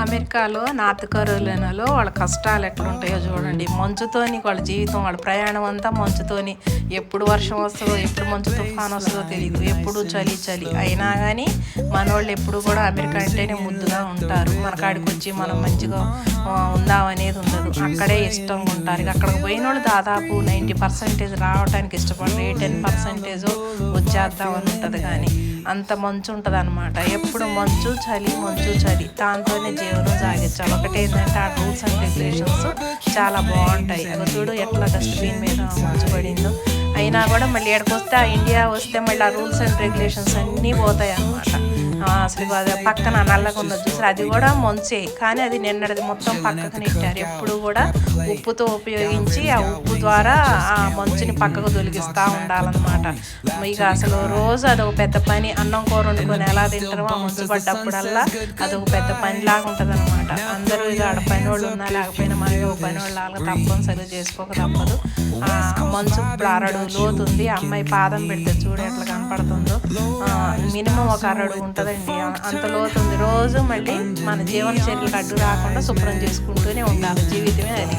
అమెరికాలో నార్త్ కరోలినాలో వాళ్ళ కష్టాలు ఎట్లుంటాయో చూడండి. మంచుతోని వాళ్ళ జీవితం, వాళ్ళ ప్రయాణం అంతా మంచుతోని. ఎప్పుడు వర్షం వస్తుందో, ఎప్పుడు మంచు తుఫాను వస్తుందో తెలియదు. ఎప్పుడు చలి చలి అయినా కానీ మనోళ్ళు ఎప్పుడు కూడా అమెరికా అంటేనే ముద్దుగా ఉంటారు. మన కాడికి వచ్చి మనం మంచిగా ఉందామనేది ఉండదు. అక్కడే ఇష్టంగా ఉంటారు. అక్కడికి పోయిన వాళ్ళు దాదాపు 90% రావడానికి ఇష్టపడరు. 10% వచ్చేద్దామని ఉంటుంది. కానీ అంత మంచు ఉంటుంది అనమాట. ఎప్పుడు మంచు చలి మంచు చలి, దాంతోనే జీవనం సాగించాలి. ఒకటి ఏంటంటే ఆ రూల్స్ అండ్ రెగ్యులేషన్స్ చాలా బాగుంటాయి. అవి చూడు ఎట్లా డస్ట్బిన్ మీద మంచు పడిందో. అయినా కూడా మళ్ళీ ఎక్కడికి వస్తే ఆ ఇండియా వస్తే మళ్ళీ ఆ రూల్స్ అండ్ రెగ్యులేషన్స్ అన్నీ పోతాయి అన్నమాట. అసలు అది పక్కన నల్లగా ఉన్నది చూసారు, అది కూడా మంచే, కానీ అది నిన్నటిది మొత్తం పక్కకు నెట్టారు. ఎప్పుడు కూడా ఉప్పుతో ఉపయోగించి ఆ ఉప్పు ద్వారా ఆ మంచుని పక్కకు తొలగిస్తూ ఉండాలన్నమాట. ఇక అసలు రోజు అదొక పెద్ద పని. అన్నం కూర వండుకొని ఎలా తింటారో ఆ మంచు పడ్డప్పుడల్లా అదొక పెద్ద పనిలాగా ఉంటుంది అనమాట. అందరూ ఇక ఆడ పని వాళ్ళు ఉన్నా లేకపోయినా మనకి ఒక పని వాళ్ళు లాగా తప్పనిసరిగా చేసుకోక తప్పదు. మంచు ఇప్పుడు అరడు లోతు ఉంది. అమ్మాయి పాదం పెడితే చూడు ఎట్లా కనపడుతుందో. మినిమం ఒక అరడు ఉంటుందండి, అంత లోతు ఉంది. రోజు మళ్ళీ మన జీవన చర్యలకు అడ్డు రాకుండా శుభ్రం చేసుకుంటూనే ఉండాలి. జీవితమే అది.